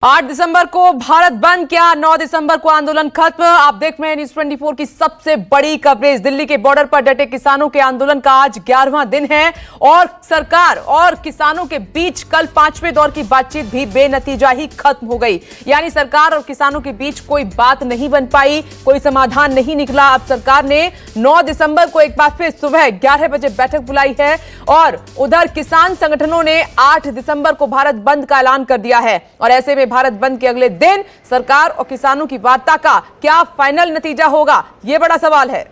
8 दिसंबर को भारत बंद, क्या 9 दिसंबर को आंदोलन खत्म। आप देख रहे हैं न्यूज़ 24 की सबसे बड़ी कवरेज। दिल्ली के बॉर्डर पर डटे किसानों के आंदोलन का आज 11वां दिन है और सरकार और किसानों के बीच कल 5वें दौर की बातचीत भी बेनतीजा ही खत्म हो गई। यानी सरकार और किसानों के बीच कोई बात नहीं बन पाई, कोई समाधान नहीं निकला। अब सरकार ने 9 दिसंबर को एक बार फिर सुबह 11 बजे बैठक बुलाई है और उधर किसान संगठनों ने 8 दिसंबर को भारत बंद का ऐलान कर दिया है। और ऐसे में भारत बंद के अगले दिन सरकार और किसानों की वार्ता का क्या फाइनल नतीजा होगा, यह बड़ा सवाल है।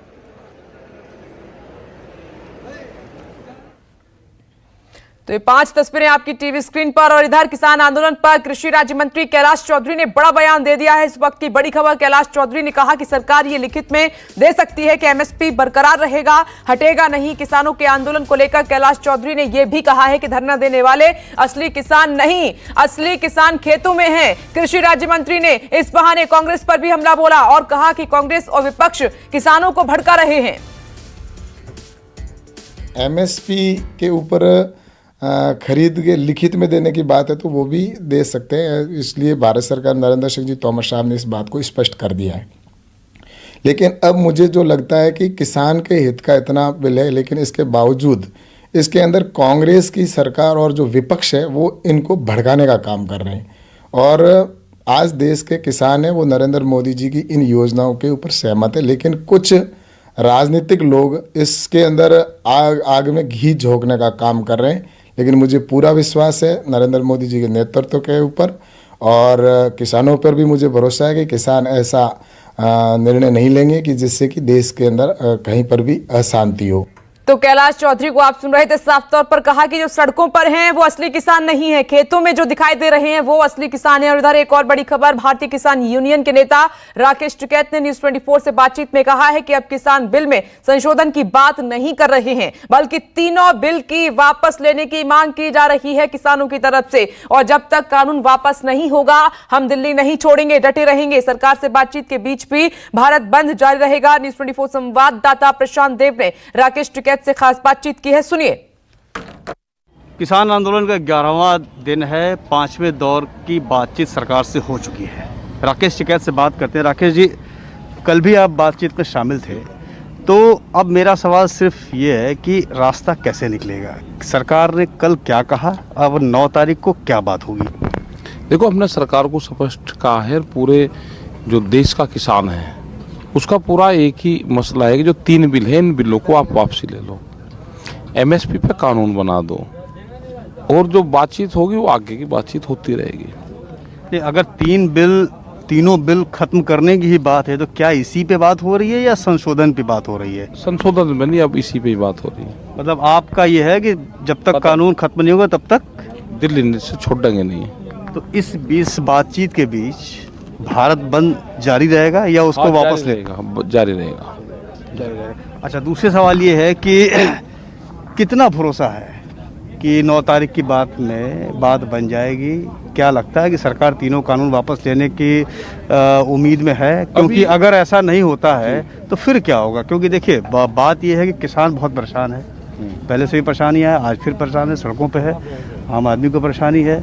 तो ये 5 तस्वीरें आपकी टीवी स्क्रीन पर। और इधर किसान आंदोलन पर कृषि राज्य मंत्री कैलाश चौधरी ने बड़ा बयान दे दिया है। इस वक्त की बड़ी खबर, कैलाश चौधरी ने कहा कि सरकार ये लिखित में दे सकती है कि एमएसपी बरकरार रहेगा, हटेगा नहीं। किसानों के आंदोलन को लेकर कैलाश चौधरी ने यह भी कहा है कि धरना देने वाले असली किसान नहीं, असली किसान खेतों में है। कृषि राज्य मंत्री ने इस बहाने कांग्रेस पर भी हमला बोला और कहा कि कांग्रेस और विपक्ष किसानों को भड़का रहे हैं। एमएसपी के ऊपर खरीद के लिखित में देने की बात है तो वो भी दे सकते हैं, इसलिए भारत सरकार नरेंद्र सिंह जी तोमर साहब ने इस बात को स्पष्ट कर दिया है। लेकिन अब मुझे जो लगता है कि किसान के हित का इतना बिल है, लेकिन इसके बावजूद इसके अंदर कांग्रेस की सरकार और जो विपक्ष है वो इनको भड़काने का काम कर रहे हैं। और आज देश के किसान हैं वो नरेंद्र मोदी जी की इन योजनाओं के ऊपर सहमत है, लेकिन कुछ राजनीतिक लोग इसके अंदर आग में घी झोंकने का काम कर रहे हैं। लेकिन मुझे पूरा विश्वास है नरेंद्र मोदी जी के नेतृत्व के ऊपर और किसानों पर भी मुझे भरोसा है कि किसान ऐसा निर्णय नहीं लेंगे कि जिससे कि देश के अंदर कहीं पर भी अशांति हो। तो कैलाश चौधरी को आप सुन रहे थे, साफ तौर पर कहा कि जो सड़कों पर हैं वो असली किसान नहीं है, खेतों में जो दिखाई दे रहे हैं वो असली किसान है। और इधर एक और बड़ी खबर, भारतीय किसान यूनियन के नेता राकेश टिकैत ने न्यूज़ 24 से बातचीत में कहा है कि अब किसान बिल में संशोधन की बात नहीं कर रहे हैं, बल्कि तीनों बिल की वापस लेने की मांग की जा रही है किसानों की तरफ से। और जब तक कानून वापस नहीं होगा हम दिल्ली नहीं छोड़ेंगे, डटे रहेंगे। सरकार से बातचीत के बीच भी भारत बंद जारी रहेगा। न्यूज़ 24 संवाददाता प्रशांत देव ने राकेश टिकैत से खास बातचीत की है, सुनिए। किसान आंदोलन का 11वां दिन है, 5वें दौर की बातचीत सरकार से हो चुकी है। राकेश टिकैत से बात करते हैं। राकेश जी, कल भी आप बातचीत में शामिल थे, तो अब मेरा सवाल सिर्फ ये है कि रास्ता कैसे निकलेगा? सरकार ने कल क्या कहा, अब 9 तारीख को क्या बात होगी? देखो, हमने सरकार को स्पष्ट कहा है, पूरे जो देश का किसान है उसका पूरा एक ही मसला है कि जो 3 बिल है इन बिलों को आप वापसी ले लो, एमएसपी पे कानून बना दो और जो बातचीत होगी वो आगे की बातचीत होती रहेगी। अगर तीनों बिल खत्म करने की ही बात है तो क्या इसी पे बात हो रही है या संशोधन पे बात हो रही है? संशोधन में नहीं, अब इसी पे ही बात हो रही है। मतलब आपका ये है कि जब तक कानून खत्म नहीं होगा तब तक दिल्ली से छोड़ेंगे नहीं। तो इस बीच बातचीत के बीच भारत बंद जारी रहेगा या उसको वापस लेगा? जारी रहेगा। अच्छा, दूसरे सवाल ये है कि कितना भरोसा है कि 9 तारीख की बात में बात बन जाएगी? क्या लगता है कि सरकार तीनों कानून वापस लेने की उम्मीद में है? क्योंकि अगर ऐसा नहीं होता है तो फिर क्या होगा? क्योंकि देखिए, बात यह है कि किसान बहुत परेशान है, पहले से भी परेशानी है, आज फिर परेशान है, सड़कों पे है, आम आदमी को परेशानी है,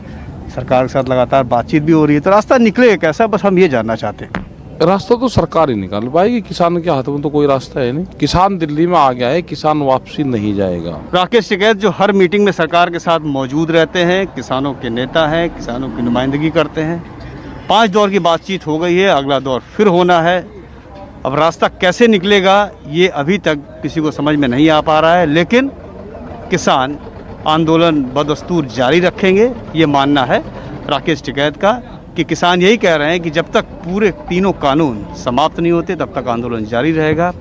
सरकार के साथ लगातार बातचीत भी हो रही है, तो रास्ता निकले कैसा, बस हम ये जानना चाहते हैं। रास्ता तो सरकार ही निकाल पाएगी, किसान के हाथ में तो कोई रास्ता है नहीं। किसान दिल्ली में आ गया है, किसान वापसी नहीं जाएगा। राकेश टिकैत जो हर मीटिंग में सरकार के साथ मौजूद रहते हैं, किसानों के नेता हैं, किसानों की नुमाइंदगी करते हैं। 5 दौर की बातचीत हो गई है, अगला दौर फिर होना है। अब रास्ता कैसे निकलेगा ये अभी तक किसी को समझ में नहीं आ पा रहा है, लेकिन किसान आंदोलन बदस्तूर जारी रखेंगे, ये मानना है राकेश टिकैत का कि किसान यही कह रहे हैं कि जब तक पूरे तीनों कानून समाप्त नहीं होते तब तक आंदोलन जारी रहेगा।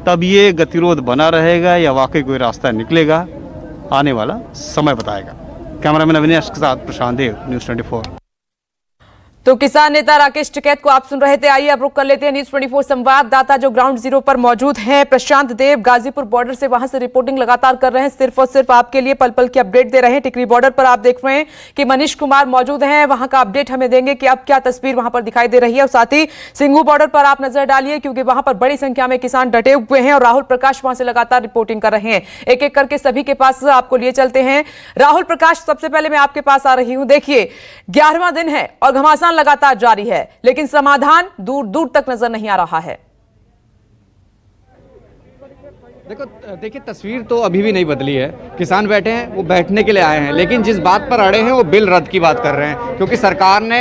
तब ये गतिरोध बना रहेगा या वाकई कोई रास्ता निकलेगा, आने वाला समय बताएगा। कैमरामैन अविनाश के साथ प्रशांत देव, न्यूज़ 24। तो किसान नेता राकेश टिकैत को आप सुन रहे थे। आइए अब रुक कर लेते हैं न्यूज़ 24 संवाददाता जो ग्राउंड जीरो पर मौजूद हैं, प्रशांत देव, गाजीपुर बॉर्डर से, वहां से रिपोर्टिंग लगातार कर रहे हैं, सिर्फ और सिर्फ आपके लिए पल पल की अपडेट दे रहे हैं। टिकरी बॉर्डर पर आप देख रहे हैं कि मनीष कुमार मौजूद हैं, वहां का अपडेट हमें देंगे कि अब क्या तस्वीर वहां पर दिखाई दे रही है। और साथ ही सिंघू बॉर्डर पर आप नजर डालिए क्योंकि वहां पर बड़ी संख्या में किसान डटे हुए हैं और राहुल प्रकाश वहां से लगातार रिपोर्टिंग कर रहे हैं। एक एक करके सभी के पास आपको लिए चलते हैं। राहुल प्रकाश, सबसे पहले मैं आपके पास आ रही हूं। देखिए, 11वां दिन है और घमासान लगातार जारी है, लेकिन समाधान दूर दूर तक नजर नहीं आ रहा है। देखिए तस्वीर तो अभी भी नहीं बदली है। किसान बैठे हैं, वो बैठने के लिए आए हैं, लेकिन जिस बात पर अड़े हैं वो बिल रद्द की बात कर रहे हैं, क्योंकि सरकार ने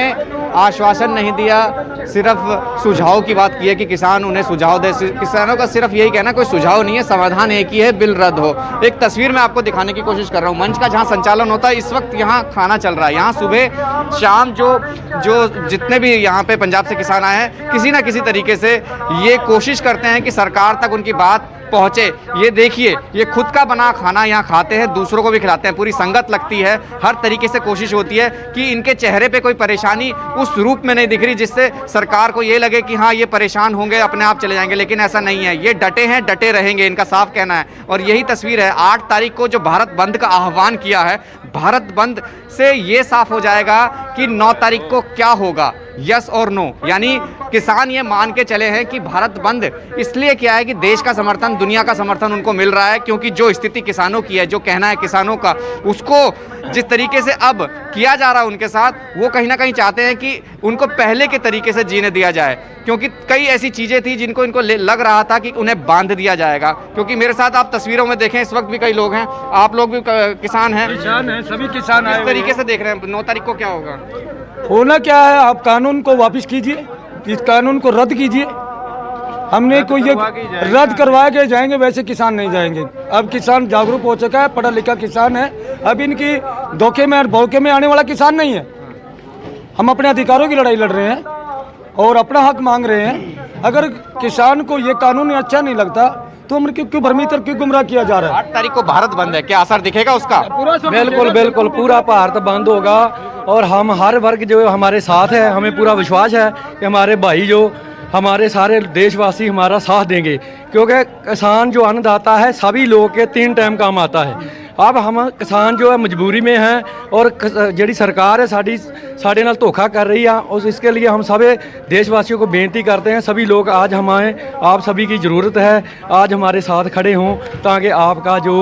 आश्वासन नहीं दिया, सिर्फ सुझाव की बात की है कि किसान उन्हें सुझाव दे। किसानों का सिर्फ यही कहना, कोई सुझाव नहीं है, समाधान एक ही है, बिल रद्द हो। एक तस्वीर मैं आपको दिखाने की कोशिश कर रहा हूँ मंच का, जहाँ संचालन होता है इस वक्त यहाँ खाना चल रहा है। यहाँ सुबह शाम जो जितने भी यहाँ पे पंजाब से किसान आए हैं, किसी ना किसी तरीके से ये कोशिश करते हैं कि सरकार तक उनकी बात पहुंचे। ये देखिए, ये खुद का बना खाना यहाँ खाते हैं, दूसरों को भी खिलाते हैं, पूरी संगत लगती है। हर तरीके से कोशिश होती है कि इनके चेहरे पे कोई परेशानी उस रूप में नहीं दिख रही जिससे सरकार को ये लगे कि हाँ ये परेशान होंगे, अपने आप चले जाएंगे, लेकिन ऐसा नहीं है। ये डटे हैं, डटे रहेंगे, इनका साफ कहना है। और यही तस्वीर है 8 तारीख को जो भारत बंद का आह्वान किया है। भारत बंद से ये साफ हो जाएगा कि 9 तारीख को क्या होगा, यस और नो। यानी किसान ये मान के चले हैं कि भारत बंद इसलिए किया है कि देश का समर्थन, दुनिया का समर्थन उनको मिल रहा है, क्योंकि जो स्थिति किसानों की है, जो कहना है किसानों का, उसको जिस तरीके से अब किया जा रहा है उनके साथ, वो कहीं ना कहीं चाहते हैं कि उनको पहले के तरीके से जीने दिया जाए, क्योंकि कई ऐसी चीज़ें थी जिनको इनको लग रहा था कि उन्हें बांध दिया जाएगा। क्योंकि मेरे साथ आप तस्वीरों में देखें, इस वक्त भी कई लोग हैं, आप लोग भी किसान हैं, सभी किसान इस तरीके से देख रहे हैं 9 तारीख को क्या होगा। होना क्या है, आप कानून को वापस कीजिए, इस कानून को रद्द कीजिए। हमने कोई ये रद्द करवा के जाएंगे, वैसे किसान नहीं जाएंगे। अब किसान जागरूक हो चुका है, पढ़ा लिखा किसान है, अब इनकी धोखे में और भौके में आने वाला किसान नहीं है। हम अपने अधिकारों की लड़ाई लड़ रहे हैं और अपना हक मांग रहे हैं। अगर किसान को ये कानून अच्छा नहीं लगता तो हम क्यों भ्रमित और क्यों गुमराह किया जा रहा है। 8 तारीख को भारत बंद है, क्या असर दिखेगा उसका? बिल्कुल बिल्कुल, पूरा भारत बंद होगा और हम हर वर्ग जो हमारे साथ है, हमें पूरा विश्वास है कि हमारे भाई जो हमारे सारे देशवासी हमारा साथ देंगे, क्योंकि किसान जो अन्नदाता है सभी लोगों के 3 टाइम काम आता है। अब हम किसान जो है मजबूरी में हैं और जी सरकार है साढ़े नाल धोखा कर रही है, और इसके लिए हम सभी देशवासियों को बेनती करते हैं, सभी लोग आज हमें आप सभी की ज़रूरत है, आज हमारे साथ खड़े हों ताकि आपका जो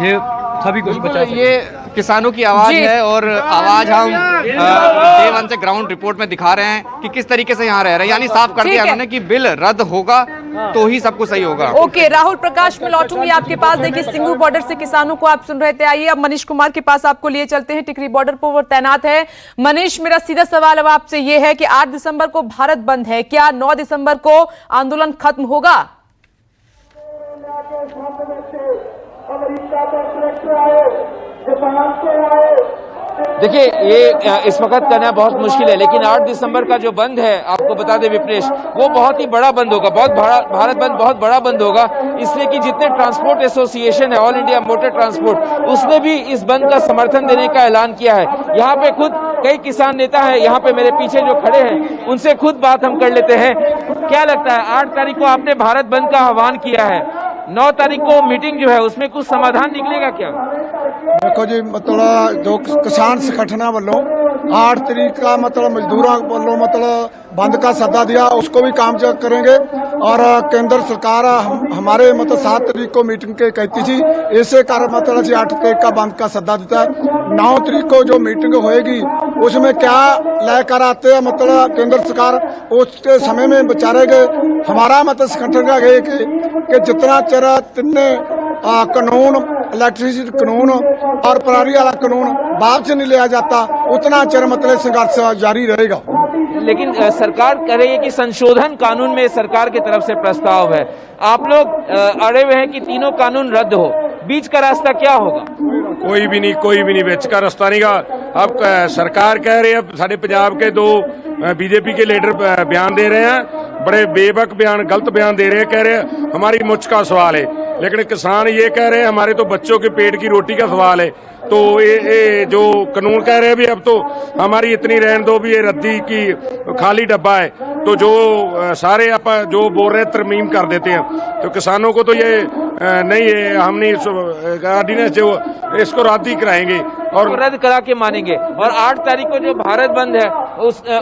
ये सभी कुछ बचा सके। ये किसानों की आवाज है और आवाज हम डे 1 से ग्राउंड रिपोर्ट में दिखा रहे हैं कि किस तरीके से यहाँ रह रहे हैं। यानी साफ कर दिया उन्होंने कि बिल रद्द होगा तो ही सब कुछ सही होगा। ओके राहुल प्रकाश, मैं लौटूंगी आपके पास। देखिए सिंगू बॉर्डर से किसानों को आप सुन रहे थे, आइए अब मनीष कुमार के पास आपको लिए चलते हैं। टिकरी बॉर्डर पर वो तैनात है। मनीष, मेरा सीधा सवाल अब आपसे ये है कि 8 दिसंबर को भारत बंद है, क्या 9 दिसंबर को आंदोलन खत्म होगा? देखिए ये इस वक्त कहना बहुत मुश्किल है, लेकिन 8 दिसंबर का जो बंद है, आपको बता दें विप्रेश, वो बहुत ही बड़ा बंद होगा, बहुत बड़ा भारत बंद बहुत बड़ा बंद होगा। इसलिए कि जितने ट्रांसपोर्ट एसोसिएशन है, ऑल इंडिया मोटर ट्रांसपोर्ट, उसने भी इस बंद का समर्थन देने का ऐलान किया है। यहाँ पे खुद कई किसान नेता है, यहाँ पे मेरे पीछे जो खड़े हैं उनसे खुद बात हम कर लेते हैं। क्या लगता है 8 तारीख को आपने भारत बंद का आह्वान किया है, 9 तारीख को मीटिंग जो है उसमें कुछ समाधान निकलेगा क्या? देखो जी, मतलब जो किसान संगठना वालों 8 तारीख का मतलब मजदूरों वालों मतलब बंद का सद्दा दिया, उसको भी कामयाब करेंगे। और केंद्र सरकार हमारे मतलब 7 तारीख को मीटिंग के कहती थी, इसे कारण मतलब 8 तारीख का बंद का सद्दा देता है। 9 तारीख को जो मीटिंग होएगी उसमें क्या लेकर आते हैं मतलब केंद्र सरकार, उसके समय में विचारेंगे। हमारा मतलब संगठन का है कि जितना चर तिन्ने कानून, इलेक्ट्रिसिटी कानून और पराली वाला कानून वापस नहीं लिया जाता, उतना चर मतलब संघर्ष जारी रहेगा। लेकिन सरकार कह रही है कि संशोधन कानून में सरकार की तरफ से प्रस्ताव है, आप लोग अड़े हुए हैं कि तीनों कानून रद्द हो, बीच का रास्ता क्या होगा? कोई भी नहीं बीच का रास्ता नहीं गा। अब सरकार कह रही है, साढ़े पंजाब के 2 बीजेपी के लीडर बयान दे रहे हैं, बड़े बेबक बयान, गलत बयान दे रहे हैं, कह रहे हैं हमारी मुझ का सवाल है, लेकिन किसान ये कह रहे हैं हमारे तो बच्चों के पेट की रोटी का सवाल है। तो ये जो कानून कह रहे हैं भी अब तो हमारी इतनी रहन दो, भी ये रद्दी की खाली डब्बा है, तो जो सारे आप जो बोल रहे हैं तरमीम कर देते हैं। तो किसानों को तो ये नहीं है, हमने ऑर्डिनेंस जो इसको रद्द ही कराएंगे और रद्द करा के मानेंगे। और 8 तारीख को जो भारत बंद है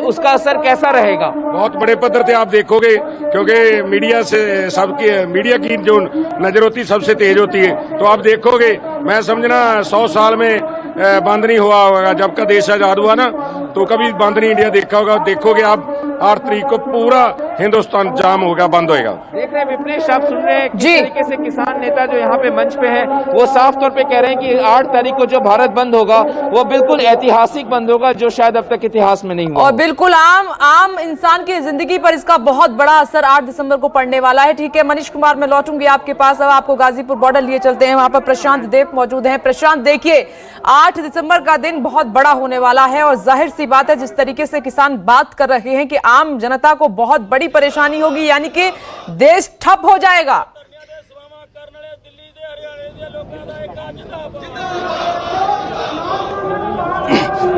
उसका असर कैसा रहेगा? बहुत बड़े पद्धर से आप देखोगे, क्योंकि मीडिया से सबकी मीडिया की जो नजर होती सबसे तेज होती है। तो आप देखोगे, मैं समझना 100 साल में बंद नहीं हुआ होगा। जब का देश आजाद हुआ ना तो कभी बंद नहीं इंडिया देखा होगा। देखोगे आप 8 तारीख को पूरा हिंदुस्तान जाम होगा, बंद होगा। देख रहे हैं विपनेश, आप सुन रहे हैं किस तरीके से किसान नेता जो यहाँ पे मंच पे हैं वो साफ तौर पे कह रहे हैं कि 8 तारीख को जो भारत बंद होगा वो बिल्कुल ऐतिहासिक बंद होगा, जो शायद अब तक इतिहास में नहीं हुआ। और बिल्कुल आम इंसान की जिंदगी पर इसका बहुत बड़ा असर 8 दिसंबर को पड़ने वाला है। ठीक है मनीष कुमार, मैं लौटूंगी आपके पास। अब आपको गाजीपुर बॉर्डर लिए चलते हैं, वहां पर प्रशांत देव मौजूद हैं। प्रशांत, देखिए 8 दिसंबर का दिन बहुत बड़ा होने वाला है और जाहिर सी बात है जिस तरीके से किसान बात कर रहे हैं कि आम जनता को बहुत बड़ी परेशानी होगी, यानी कि देश ठप हो जाएगा।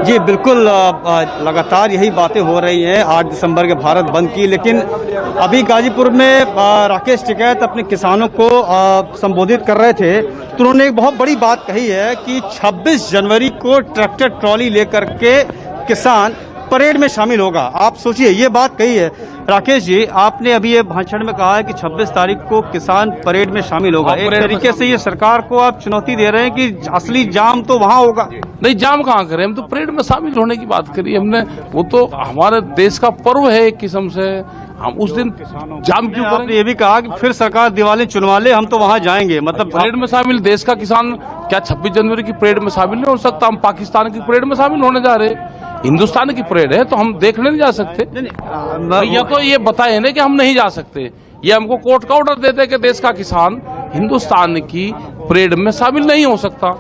जी बिल्कुल, लगातार यही बातें हो रही हैं 8 दिसंबर के भारत बंद की। लेकिन अभी गाजीपुर में राकेश टिकैत अपने किसानों को संबोधित कर रहे थे तो उन्होंने एक बहुत बड़ी बात कही है कि 26 जनवरी को ट्रैक्टर ट्रॉली लेकर के किसान परेड में शामिल होगा। आप सोचिए, ये बात कही है राकेश जी, आपने अभी ये भाषण में कहा है कि 26 तारीख को किसान परेड में शामिल होगा। एक तरीके से ये सरकार को आप चुनौती दे रहे हैं कि असली जाम तो वहां होगा। नहीं, जाम कहाँ करें, हम तो परेड में शामिल होने की बात करी हमने। वो तो हमारे देश का पर्व है एक किस्म से, हम उस दिन जाम क्यों करें? आपने ये भी कहा कि फिर सरकार दिवाली चुनवा ले, हम तो वहां जाएंगे। मतलब परेड में शामिल देश का किसान क्या 26 जनवरी की परेड में शामिल नहीं हो सकता? हम पाकिस्तान की परेड में शामिल होने जा रहे, हिंदुस्तान की परेड है तो हम देखने नहीं जा सकते? या तो ये बताए ना कि हम नहीं जा सकते, ये हमको कोर्ट का ऑर्डर देते कि देश का किसान हिंदुस्तान की परेड में शामिल नहीं हो सकता,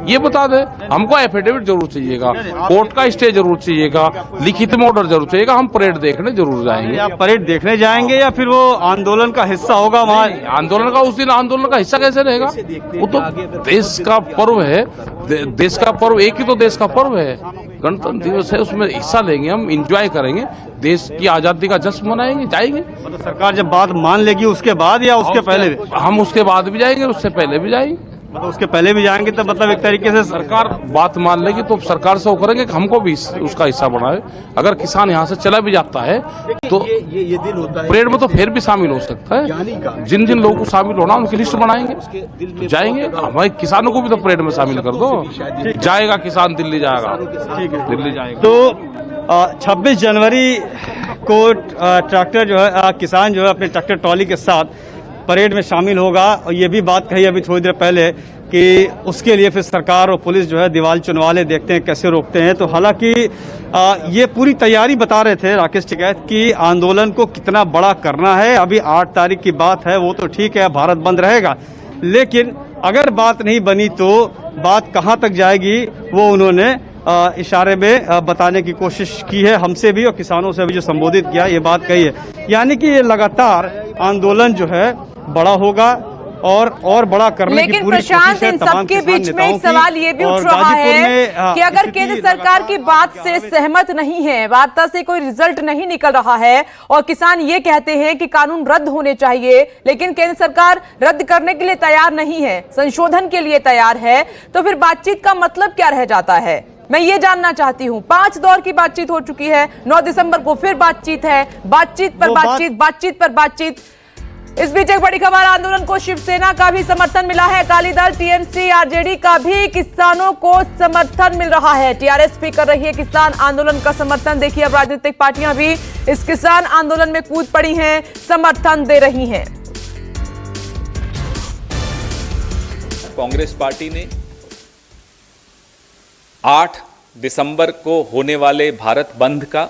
ये बता दे। हमको एफिडेविट जरूर चाहिएगा, कोर्ट का स्टे जरूर चाहिएगा, लिखित में ऑर्डर जरूर चाहिएगा, हम परेड देखने जरूर जाएंगे। आप परेड देखने जाएंगे या फिर वो आंदोलन का हिस्सा होगा वहाँ? आंदोलन का उस दिन आंदोलन का हिस्सा कैसे रहेगा? वो तो देश का पर्व है, देश का पर्व एक ही तो देश का पर्व है, गणतंत्र दिवस है, उसमें हिस्सा लेंगे, हम एंजॉय करेंगे, देश की आजादी का जश्न मनाएंगे, जाएंगे। मतलब सरकार जब बात मान लेगी उसके बाद या उसके पहले? हम उसके बाद भी जाएंगे, उससे पहले भी जाएंगे। मतलब उसके पहले भी जाएंगे तो मतलब एक तरीके से सरकार बात मान लेगी तो सरकार से वो करेंगे कि हमको भी उसका हिस्सा बनाए। अगर किसान यहाँ से चला भी जाता है तो ये दिन होता है परेड में तो फिर भी शामिल हो सकता है। जिन जिन लोगों को शामिल होना उनकी लिस्ट बनाएंगे, जाएंगे। हमारे किसानों को भी तो परेड में शामिल कर दो, जाएगा किसान, दिल्ली जाएगा, दिल्ली जाएगा। तो 26 जनवरी को ट्रैक्टर जो है किसान जो है अपने ट्रैक्टर ट्रॉली के साथ परेड में शामिल होगा। और ये भी बात कही अभी थोड़ी देर पहले कि उसके लिए फिर सरकार और पुलिस जो है दीवार चुनवा ले, देखते हैं कैसे रोकते हैं। तो हालांकि ये पूरी तैयारी बता रहे थे राकेश टिकैत कि आंदोलन को कितना बड़ा करना है। अभी 8 तारीख की बात है, वो तो ठीक है भारत बंद रहेगा, लेकिन अगर बात नहीं बनी तो बात कहाँ तक जाएगी वो उन्होंने इशारे में बताने की कोशिश की है, हमसे भी और किसानों से भी जो संबोधित किया, ये बात कही है। यानी कि ये लगातार आंदोलन जो है बड़ा होगा और बड़ा करने की पूरी कोशिश है। लेकिन प्रशांत, इन सबके बीच में एक सवाल ये भी उठ रहा है कि अगर केंद्र सरकार की बात से सहमत नहीं है, वार्ता से कोई रिजल्ट नहीं निकल रहा है और किसान ये कहते हैं कि कानून रद्द होने चाहिए, लेकिन केंद्र सरकार रद्द करने के लिए तैयार नहीं है, संशोधन के लिए तैयार है, तो फिर बातचीत का मतलब क्या रह जाता है? मैं ये जानना चाहती हूँ। 5 दौर की बातचीत हो चुकी है, 9 दिसंबर को फिर बातचीत है, बातचीत पर बातचीत। इस बीच एक बड़ी खबर, आंदोलन को शिवसेना का भी समर्थन मिला है। अकाली दल, टीएमसी, आरजेडी का भी किसानों को समर्थन मिल रहा है। टीआरएस भी कर रही है किसान आंदोलन का समर्थन। देखिए अब राजनीतिक पार्टियां भी इस किसान आंदोलन में कूद पड़ी हैं, समर्थन दे रही हैं। कांग्रेस पार्टी ने 8 दिसंबर को होने वाले भारत बंद का,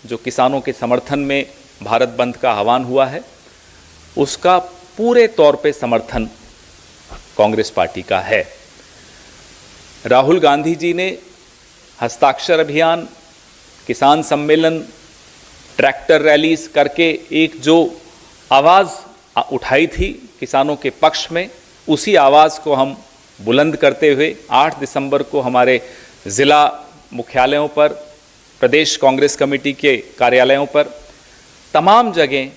जो किसानों के समर्थन में भारत बंद का आह्वान हुआ है, उसका पूरे तौर पे समर्थन कांग्रेस पार्टी का है। राहुल गांधी जी ने हस्ताक्षर अभियान, किसान सम्मेलन, ट्रैक्टर रैलीज करके एक जो आवाज़ उठाई थी किसानों के पक्ष में, उसी आवाज़ को हम बुलंद करते हुए 8 दिसंबर को हमारे ज़िला मुख्यालयों पर, प्रदेश कांग्रेस कमेटी के कार्यालयों पर, तमाम जगह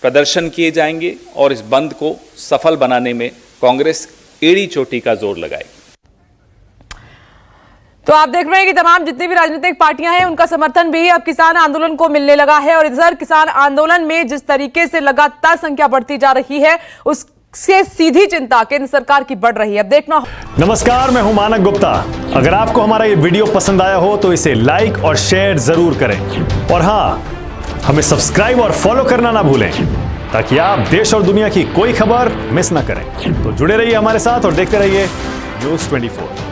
प्रदर्शन किए जाएंगे और इस बंद को सफल बनाने में कांग्रेस एड़ी चोटी का जोर लगाएगी। तो आप देख रहे हैं कि तमाम जितनी भी राजनीतिक पार्टियां हैं उनका समर्थन भी अब किसान आंदोलन को मिलने लगा है। और इधर किसान आंदोलन में जिस तरीके से लगातार संख्या बढ़ती जा रही है, उस से सीधी चिंता केंद्र सरकार की बढ़ रही है। अब देखना। नमस्कार, मैं हूं मानक गुप्ता। अगर आपको हमारा ये वीडियो पसंद आया हो तो इसे लाइक और शेयर जरूर करें, और हां, हमें सब्सक्राइब और फॉलो करना ना भूलें ताकि आप देश और दुनिया की कोई खबर मिस ना करें। तो जुड़े रहिए हमारे साथ और देखते रहिए News 24।